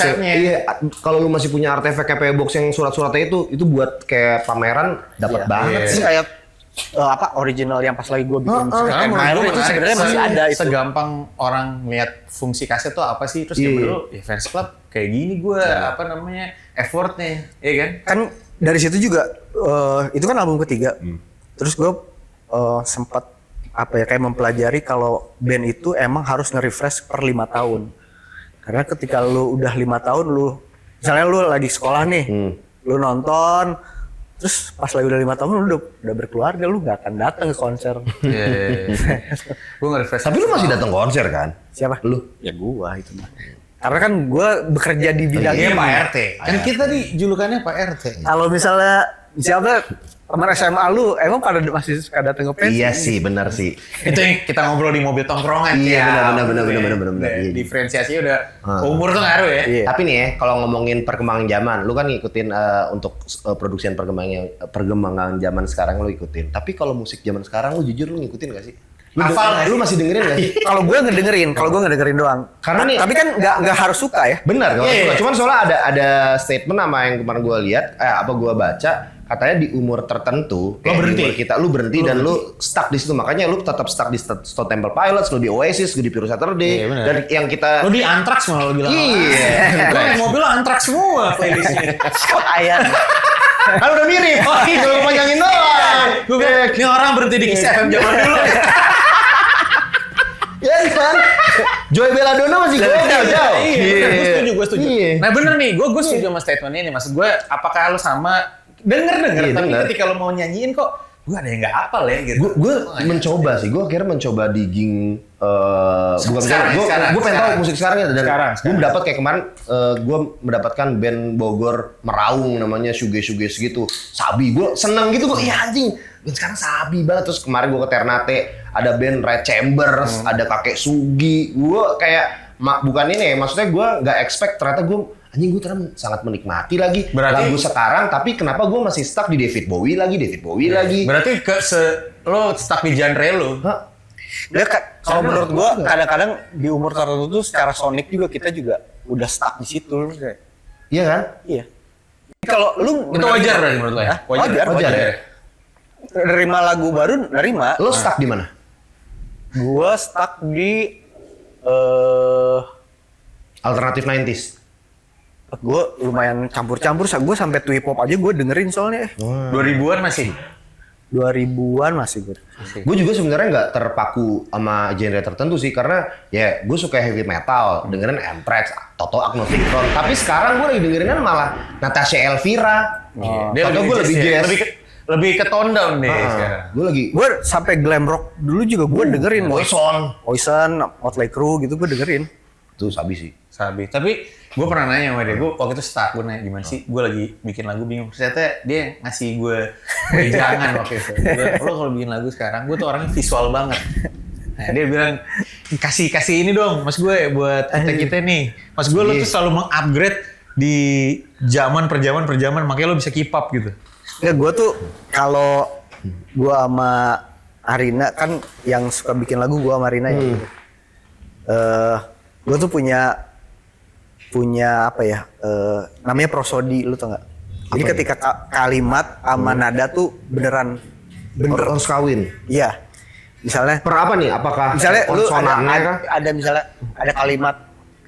kalau lu masih punya artefak kayak box yang surat-suratnya itu buat kayak pameran dapat banget sih. Kayak original yang pas lagi gue bikin itu sebenarnya masih ada itu. Segampang orang lihat fungsi kaset tuh apa sih, terus dulu ya fans club kayak gini gue effortnya, ya kan? Kan dari situ juga itu kan album ketiga. Terus gue sempat kayak mempelajari kalau band itu emang harus nge-refresh per 5 tahun. Karena ketika lu udah 5 tahun misalnya lu lagi sekolah nih, lu nonton, terus pas lagi udah 5 tahun lu udah berkeluarga, lu nggak akan datang ke konser. Gue nge-refresh. Tapi lu masih datang konser kan? Siapa? Lu? Ya gua itu mah. Karena kan gua bekerja di bidang ini. Pak RT. Kan kita tadi julukannya Pak RT. Kalau misalnya siapa teman SMA lu emang pada masih suka datang ke pensi? Iya sih, benar sih. Itu yang kita ngobrol di mobil tongkrongan. Iya, benar. Diferensiasinya udah umur tuh ngaruh ya. Iya. Tapi nih ya, kalau ngomongin perkembangan zaman, lu kan ngikutin untuk produksian perkembangan zaman sekarang lu ikutin. Tapi kalau musik zaman sekarang lu jujur lu ngikutin gak sih? Lu masih dengerin gak sih? Kalau gue ngedengerin doang. Karena nih, tapi kan nggak harus suka ya. Benar, kalau suka. Cuman soalnya ada statement sama yang kemarin gue lihat, gue baca, katanya di umur tertentu lu berhenti dan lu stuck di situ. Makanya lu tetap stuck di Stone Temple Pilots, lu di Oasis, lu di Pure Saturday, dan yang kita lu di Anthrax malah lu bilang. Iya. Gue naik mobil Anthrax semua playlistnya. Ayah. Kan udah mirip. Kalau panjangin doang. Gue bilang, ini orang berhenti di Kiss FM zaman dulu. Ya kan? Joy Belladonna masih jauh. Iya, gue setuju. Nah bener nih, gue setuju sama statement ini. Maksud gue, apakah lu sama denger, tapi ketika lo mau nyanyiin kok gue ada yang nggak hafal ya gitu. Gue mencoba sih, gue akhirnya mencoba digging. Gue pengen tahu musik sekarang ya, dan gue mendapat kayak kemarin gue mendapatkan band Bogor Meraung namanya Shoegaze gitu. Sabi, gue seneng gitu, gue iya anjing. Dan sekarang sabi banget. Terus kemarin gue ke Ternate, ada band Red Chambers, ada Kakek Sugi. Gue kayak bukan ini ya, maksudnya gue nggak expect ternyata gue ternyata sangat menikmati lagi lagu sekarang, tapi kenapa gue masih stuck di David Bowie lagi. Berarti lo stuck di genre lo. Kalau menurut gue kadang-kadang di umur tertentu tuh secara sonik juga kita juga udah stuck di situ. Iya kan? Iya. Kalau lu itu wajar berarti menurut lo ya? Wajar ya. Nerima lagu baru, nerima. Lo stuck di mana? Gue stuck di alternatif 90s. Gue lumayan campur-campur, gue sampai twee pop aja gue dengerin soalnya. 2000-an masih? 2000-an masih gue. Gue juga sebenarnya nggak terpaku sama genre tertentu sih, karena ya gue suka heavy metal, dengerin Anthrax, Toto Agnostic Front. Tapi sekarang gue lagi dengerinnya malah Natasha Elvira. Dia Toto gue lebih jazz. lebih ke tone down deh sekarang. Gue Sampai glam rock dulu juga gue dengerin. Poison, Motley Crue gitu gue dengerin. tuh sabi sih. Sabi. Tapi gue pernah nanya sama dia, gue waktu itu stuck, gue nanya gimana sih, gue lagi bikin lagu bingung. Ternyata dia ngasih gue jangan waktu itu. Lo kalau bikin lagu sekarang, gue tuh orangnya visual banget. Nah, dia bilang, kasih ini dong mas gue buat kita nih. Mas gue lo tuh selalu meng-upgrade di zaman per zaman, makanya lo bisa keep up gitu. Ya gue tuh kalau gue sama Arina kan yang suka bikin lagu gue sama Arina ya. Gue tuh punya apa ya? Namanya prosodi, lu tau nggak? Jadi ketika kalimat sama nada tuh bener. Harus kawin. Iya. Misalnya Per apa nih? Apakah misalnya lu konsonannya kah? ada misalnya ada kalimat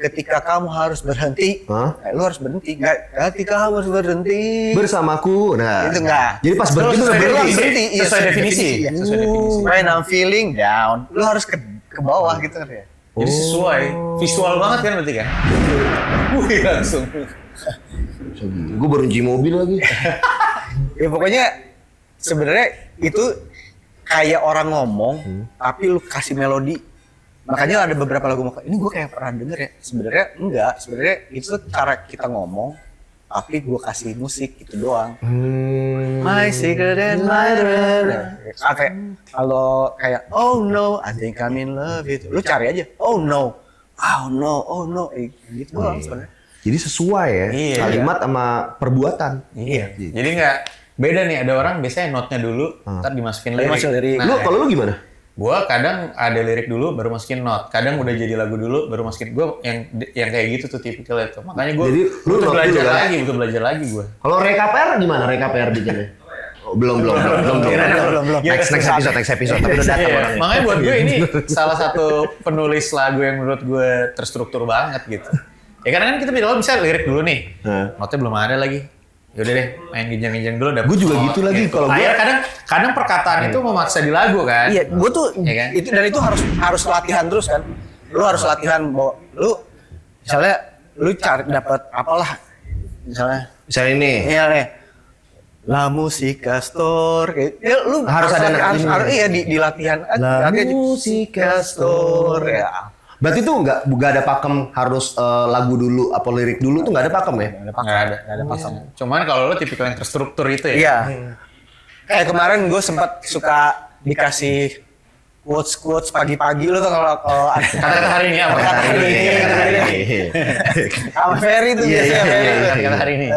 ketika kamu harus berhenti, lu harus berhenti. Nggak, ketika kamu harus berhenti Bersamaku. Nah, itu enggak. Jadi pas berhenti tuh lu harus berhenti. Iya, Sesuai definisi. Iya. Sesuai definisi. When I'm feeling down, lu harus ke bawah gitu kan ya. Jadi sesuai, visual banget kan berarti kan? Wih langsung. Gue baru nyuci mobil lagi. Ya pokoknya sebenarnya itu kayak orang ngomong, tapi lu kasih melodi. Makanya ada beberapa lagu ini gue kayak pernah denger ya. Sebenarnya enggak, sebenarnya itu cara kita ngomong, tapi gue kasih musik itu doang. My secret admirer. Kayak kalau kayak oh no, I think I'm in love itu. Lu cari aja. Oh no, gitu doang sebenarnya. Jadi sesuai ya, Iya. kalimat sama perbuatan. Iya. Jadi nggak beda nih, ada orang biasanya note-nya dulu, ntar dimasukin lirik. Masukin lirik. Nah, Kalau lu gimana? gua kadang ada lirik dulu baru masukin note, kadang udah jadi lagu dulu baru masukin. Gua yang kayak gitu tuh tipikal itu. Makanya gua Jadi, lu butuh note belajar dulu kan? lagi, butuh belajar lagi gua. Kalau RKPR gimana? RKPR bikinnya? Oh, belum. Belum. Next episode. Tapi udah datang Iya, orangnya. makanya buat gue ini salah satu penulis lagu yang menurut gue terstruktur banget gitu. Ya karena kan kita bisa lirik dulu nih, note-nya belum ada lagi. Yaudah deh, main ginjang-ginjang dulu. Gue juga gitu lagi. Kalau gue kadang perkataan itu memaksa di lagu kan. Iya, gue tuh Iya kan? itu dan itu harus latihan terus kan. Lu harus latihan bahwa lu misalnya lu cari dapat apalah misalnya ini. iya nih La Musica Store kayak ya, lu Harus ada harus iya di latihan La aja. Musica Store. ya. Berarti tuh nggak ada pakem harus lagu dulu apa lirik dulu tuh nggak ada pakem ya? Nggak ada pasang. Cuman kalau lo tipikal yang terstruktur itu ya. Iya. Kayak kemarin gue sempat suka dikasih quotes pagi-pagi lu tuh kalau Kata-kata hari ini apa? Kata hari ini. Sama Ferry tuh biasanya Ferry tuh. Kata hari ini.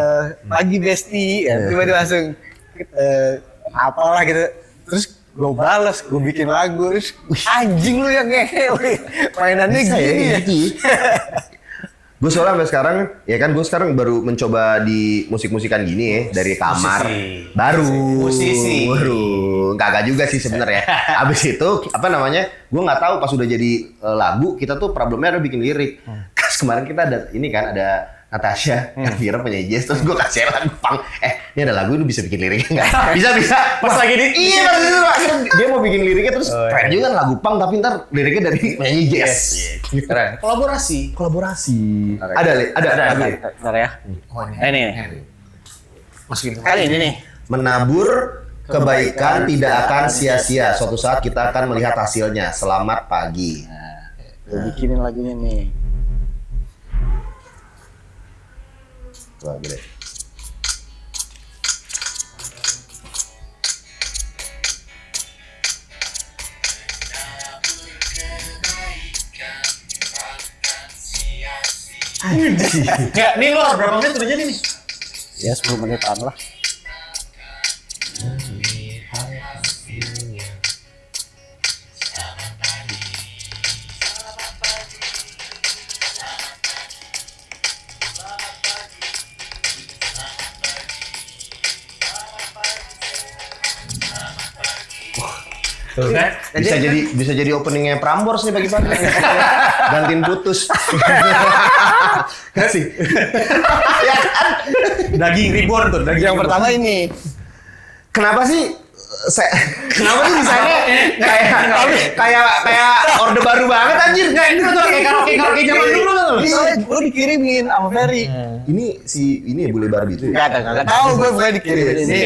Pagi Besti ya, tiba-tiba langsung apalah gitu. Terus gue balas, gue bikin lagu, terus anjing lu yang ngehe, mainannya gini ya. Gue soalnya sampai sekarang, ya kan gue sekarang baru mencoba di musik-musikan gini ya, dari kamar. Musisi. Baru. Kagak juga sih sebenarnya. Abis itu, apa namanya, gue nggak tahu pas udah jadi lagu, kita tuh problemnya ada bikin lirik. Kemarin kita ada, ini kan ada Natasha, Elvira penyanyi jazz, terus gue kasih lagu punk. Ini ada lagu, lu bisa bikin liriknya nggak? Bisa. Pas lagi di Iya, dia mau bikin liriknya terus keren juga kan lagu punk, tapi ntar liriknya dari penyanyi jazz. keren. Kolaborasi. Ada lagu. Bentar ya. Ini. Masukin Kali ini nih. Menabur kebaikan tidak akan sia-sia. Suatu saat kita akan melihat hasilnya. Selamat pagi. Gue bikinin lagunya nih. Wah, gede. Ya, nih lo berapa menit udah jadi nih? Ya 10 menitan lah. Tuh kan? Bisa jadi openingnya Prambors nih pagi-pagi. Gantiin putus. Kasih. Daging reborn tuh. Yang pertama ini. Kenapa sih Kenapa sih desainnya kayak orde baru banget anjir? Enggak, ini tuh kayak karaoke zaman dulu tuh. Iya, gue dikirimin sama Ferry. Ini ya bule Barbie itu. Ya? Gak tahu gue bukan dikirimin ini.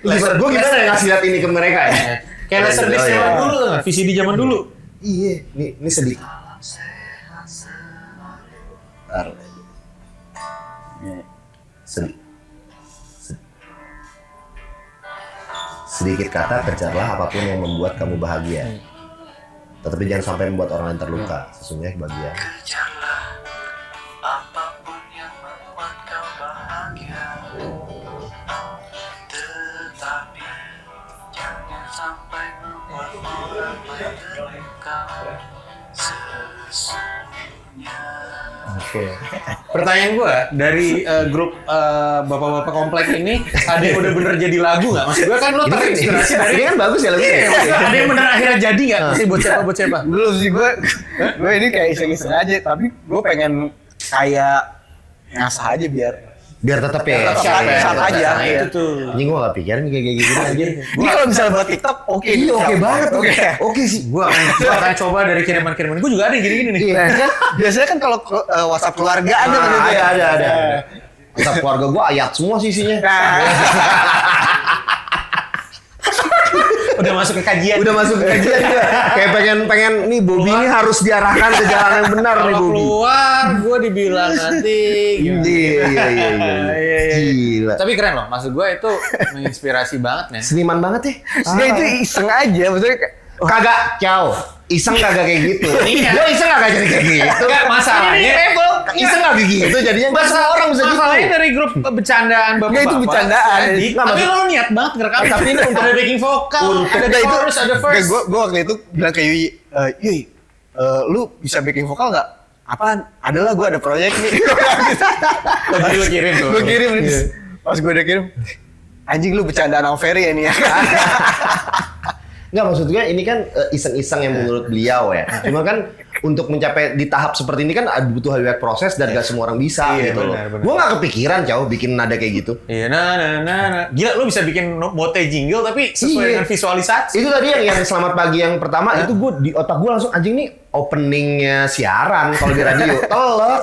Gue gimana ya ngasih lihat ini ke mereka ya? Kayak Laserdisc zaman dulu tuh, VCD zaman dulu. Iya, ini sedih. Sedikit kata kejarlah apapun yang membuat kamu bahagia. Tetapi jangan sampai membuat orang lain terluka. Sesungguhnya kebahagiaan. Kejarlah apapun yang membuat kau bahagia. Tetapi jangan sampai membuat orang lain terluka. Sesungguhnya. Oke. Pertanyaan gue dari grup bapak-bapak komplek ini ada yang udah bener jadi lagu nggak? Maksud gue kan lo terinspirasi dari Ini kan bagus ya lagunya. ada yang bener akhirnya jadi nggak? Sih buat siapa? Belum sih gue ini kayak iseng-iseng aja, tapi gue pengen kayak ngasah aja biar tetap ya. Tetap aja. Nah, itu tuh. Ini gue gak pikirin kayak gitu anjir. Ini kalau misalnya buat TikTok, oke banget. Oke sih. Gue akan coba dari kiriman-kiriman. Gue juga ada yang gini-gini nih. Biasanya kan kalau WhatsApp keluarga ada kan itu ya. Ada. Tetap keluarga gue ayat semua sih isinya. Udah masuk ke kajian. Udah masuk ke kajian juga. Kayak pengen nih Bobby ini harus diarahkan ke jalan yang benar nih Kalau Bobby. keluar, gue dibilang nanti. Iya. Gila. Tapi keren loh. Maksud gue itu menginspirasi banget men. Seniman banget ya. Dia itu iseng aja, maksudnya Kagak, ciao. Iseng kagak kayak gitu. Iya. Gue iseng kagak jadi kayak gitu. Enggak masalahnya. Iseng kagak gitu. Jadinya nggak semua orang bisa gitu. Masalahnya dari grup bercandaan bapak. Nggak, itu bercandaan. Tapi lo niat banget ngerekam. Tapi ini ada backing vokal, ada chorus, ada verse. Gue waktu itu bilang ke Yui, Yui, lu bisa backing vokal nggak? Apaan? Adalah gue ada proyek nih. Tadi lo kirim tuh. Gue kirim nih. Pas gue udah kirim, anjing lu bercandaan sama Ferry ya nih ya. Nggak, maksud gue ini kan iseng-iseng yang menurut beliau ya. Cuma kan untuk mencapai di tahap seperti ini kan butuh banyak proses dan gak semua orang bisa Iya, gitu. benar. Gue nggak kepikiran Cow bikin nada kayak gitu. Iya, nah. Gila, lo bisa bikin mote jingle tapi sesuai Iya. dengan visualisasi. Itu tadi yang selamat pagi yang pertama itu gue di otak gue langsung anjing nih openingnya siaran kalau di radio. Telek.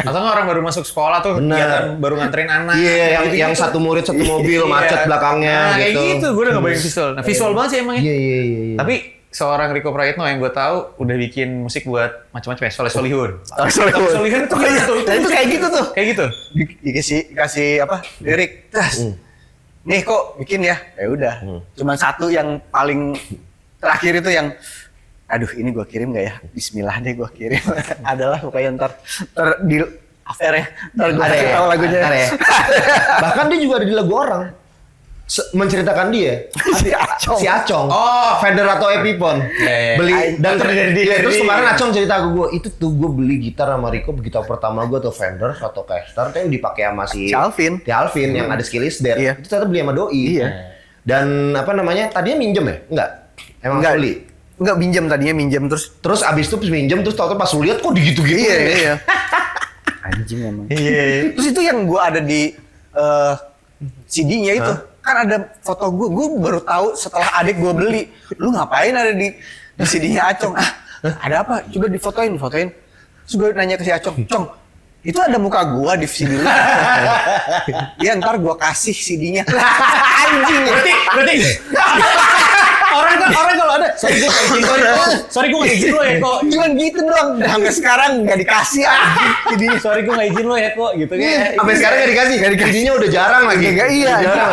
Atau nggak orang baru masuk sekolah tuh Bener. kegiatan baru nganterin anak. Iya, gitu-gitu. yang satu murid satu mobil Iya. macet belakangnya Nah, gitu. kayak gitu, gue udah ngebayang visual. Nah, visual banget sih emang ya. Iya. Tapi seorang Riko Prayitno yang gue tahu udah bikin musik buat macam-macam ya, Solihun. Solihun itu kayak gitu. Nah, itu kayak gitu tuh. Kayak gitu. Dikasih apa? Lirik. Tas. Nih kok bikin ya? Ya udah. Cuman satu yang paling terakhir itu yang aduh ini gue kirim gak ya? Bismillah deh gue kirim. Adalah pokoknya ntar di affair ya. Ntar gue Ada ya? tahu lagunya. Ada ya? Bahkan dia juga ada di lagu orang. Menceritakan dia. Si Acong. Oh. Fender atau Epiphone. Iya. Beli dan dari terus kemarin Acong cerita ke gue, itu tuh gue beli gitar sama Rico, gitar pertama gue tuh Fender atau Caster yang dipakai sama si Alvin. yang ada skill is dead. Iya. Itu ternyata beli sama doi. Iya. Dan apa namanya? Tadinya minjem ya? Enggak. Emang Enggak beli. Enggak tadinya minjem terus. Terus abis itu minjem terus tau pas lu lihat kok digitu-gitu. Iya. Anjing emang. Iya. Terus itu yang gue ada di CD-nya itu. Kan ada foto gue baru tahu setelah adik gue beli. Lu ngapain ada di CD-nya Acong? Ada apa? Coba difotoin. Terus gue nanya ke si Acong, Cong, itu ada muka gue di CD lu? Iya, ntar gue kasih CD-nya. Anjing. Berarti orang kalau ada sorry gue nggak izin lo ya kok. Cuman gitu doang. Sampai sekarang nggak dikasih anjing. Jadi sorry gue nggak izin lo ya kok gitu kan. Sampai sekarang nggak dikasih. CD-nya udah jarang lagi. Nggak, iya. Jarang.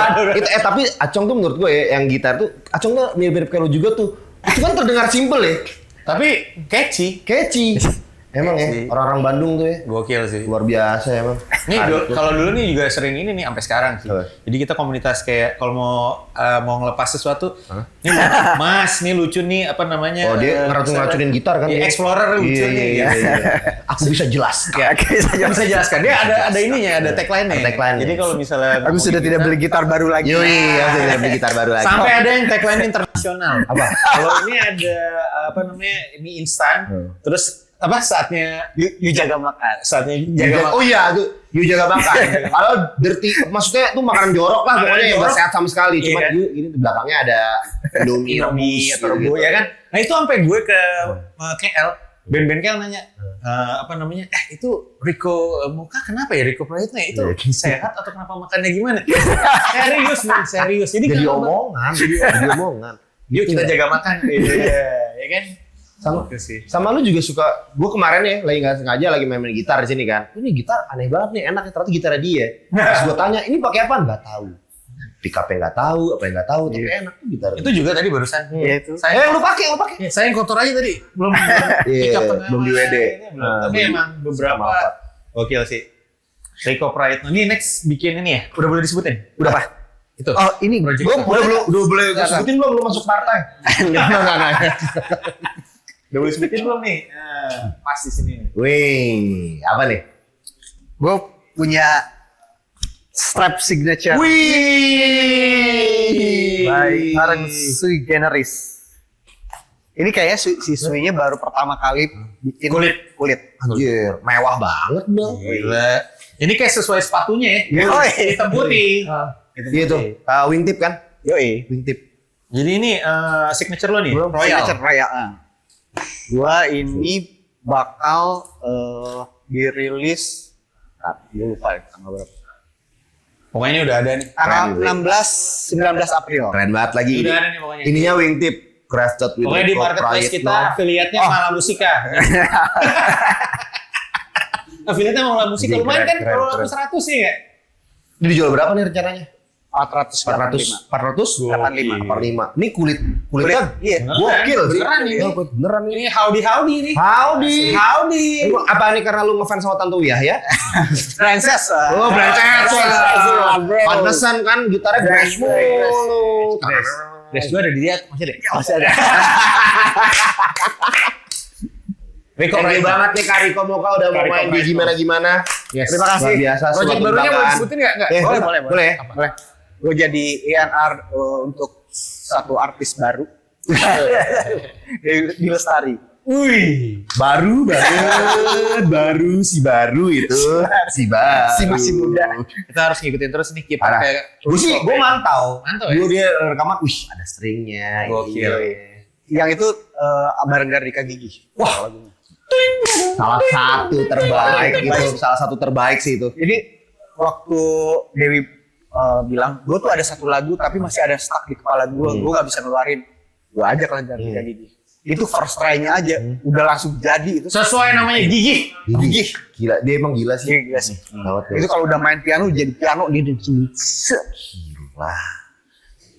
Tapi Acong tuh menurut gue ya, yang gitar tuh, Acong tuh mirip-mirip kayak lu juga tuh. Itu kan terdengar simple ya. Tapi catchy. Emang ya, orang-orang Bandung tuh ya. Gokil sih. Luar biasa emang. Nih kalau dulu nih juga sering ini nih sampai sekarang sih. Apa? Jadi kita komunitas kayak kalau mau ngelepas sesuatu, nih Mas, nih lucu nih apa namanya? Oh dia ngeracunin gitar kan? Iya, Explorer lucu nih. Iya. Aku bisa jelas. Ya, bisa jelaskan. Dia ada ininya, ada tagline-nya. Ada tagline-nya. Jadi kalau misalnya Aku sudah tidak beli gitar baru lagi. Yoi, aku tidak beli gitar baru lagi. sampai ada yang tagline internasional. Apa? Kalau ini ada apa namanya? Mie instan. Terus apa saatnya You jaga makan. jaga makan. Oh iya, tuh Yu jaga makan. Kalau dirty, maksudnya tuh makanan jorok lah pokoknya yang gak sehat sama sekali. Cuma Iya kan? Yu ini di belakangnya ada Indomie atau rebus ya kan. Nah itu sampai gue ke KL, band-band KL nanya, apa namanya? Itu Rico Muka kenapa ya Rico Pride-nya itu sehat atau kenapa makannya gimana? Serius nih, serius. Jadi jadi kenapa? omongan, jadi omongan. Yuk kita jaga makan, ya kan? Sama Oke sih. sama lu juga suka. Gue kemarin ya lagi nggak sengaja lagi main gitar di sini kan. Ini gitar aneh banget nih, enak ternyata gitarnya dia. Terus gue tanya, ini pakai apa? Nggak tahu. Pick up-nya nggak tahu, apa yang nggak tahu, tapi enak tuh gitar. Itu juga tadi barusan. Iya itu. Saya lu pakai. Ya, saya yang kotor aja tadi, belum Iya, pick up tengah belum di mana, WD. ini belum. Tapi emang beberapa gokil sih. Rico Pride. Ini next bikin ini ya? Udah boleh disebutin? Udah apa? Itu. Oh ini Project. gue Udah boleh gue sebutin belum masuk partai? Udah boleh disebutin belum nih? Pas di sini nih. Wih, apa nih? gue punya strap signature Wih, bareng Sui Generis. Ini kayaknya si Sui-nya baru pertama kali bikin kulit. Anjir, mewah banget dong. Gila. Ini kayak sesuai sepatunya ya. Yoi. Hitam putih. Iya tuh, wingtip kan? Yoi. Wingtip. Jadi ini signature lo nih, Signature Royal. Gua ini bakal dirilis gue lupa tanggal berapa. Pokoknya ini udah ada nih. Tanggal Keren, 19 April. Keren banget lagi. Udah ada nih pokoknya. Ininya wingtip. Crafted with Pokoknya di marketplace Pride, kita no? affiliate-nya Mala Musika. Affiliate-nya Mala Musika Iya, lumayan kan keren, kalau keren. laku 100 sih ya. Ini dijual berapa nih rencananya? 485. 485. Ini kulitnya Iya. gokil sih. Beneran ini. Iya, beneran ini. Ini howdy nih. Howdy. Apa nih karena lu ngefans sama Tante Wiyah ya? Princess. Oh, Branches. Bro. Pantesan kan gitarnya Grash mulu. Grace gue ada di dia masih deh. Masih ada. Rico Thank you Pride. banget nih Kak Rico Moka udah mau Kak Rico main di Pride. gimana-gimana. Yes. Terima kasih. Luar biasa. Project suatu barunya mau kebanggaan. disebutin nggak? Boleh. Boleh. Gue jadi ENR untuk satu artis baru. Di Lestari. Wih. Baru si baru itu si baru. Si masih muda. Kita harus ngikutin terus nih keep Parah. kayak. Gue mantau. Mantau ya? Gue dia rekaman, wih ada stringnya. Gokil. Yang itu bareng Gardika Gigi. Wah, salah satu terbaik gitu. Salah satu terbaik sih itu. Jadi waktu Dewi bilang, gue tuh ada satu lagu tapi masih ada stuck di kepala gue gak bisa ngeluarin. Gue ajak lah Gardika Gigi. Itu first try-nya aja, udah langsung jadi itu. Sesuai namanya Gigi. Gigi. Gila, dia emang gila sih. Gila sih. Gawat ya. Itu kalau udah main piano jadi piano dia Gila.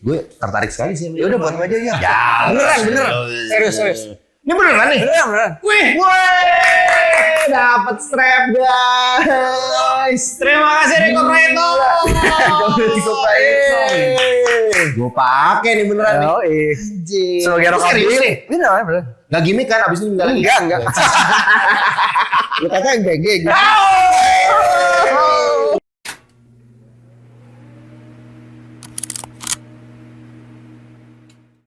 Gue tertarik sekali sih. Ya udah buat aja ya. Ya, beneran. Serius. Ini beneran nih? Beneran. Wih, dapat strap guys. Terima kasih Rico Pride. Gue pakai nih beneran nih. Oh, Anjir. sebagai Lu rock serius and nih? bener. Gak gimmick kan? Abis ini enggak lagi? Enggak. Lu kata enggak.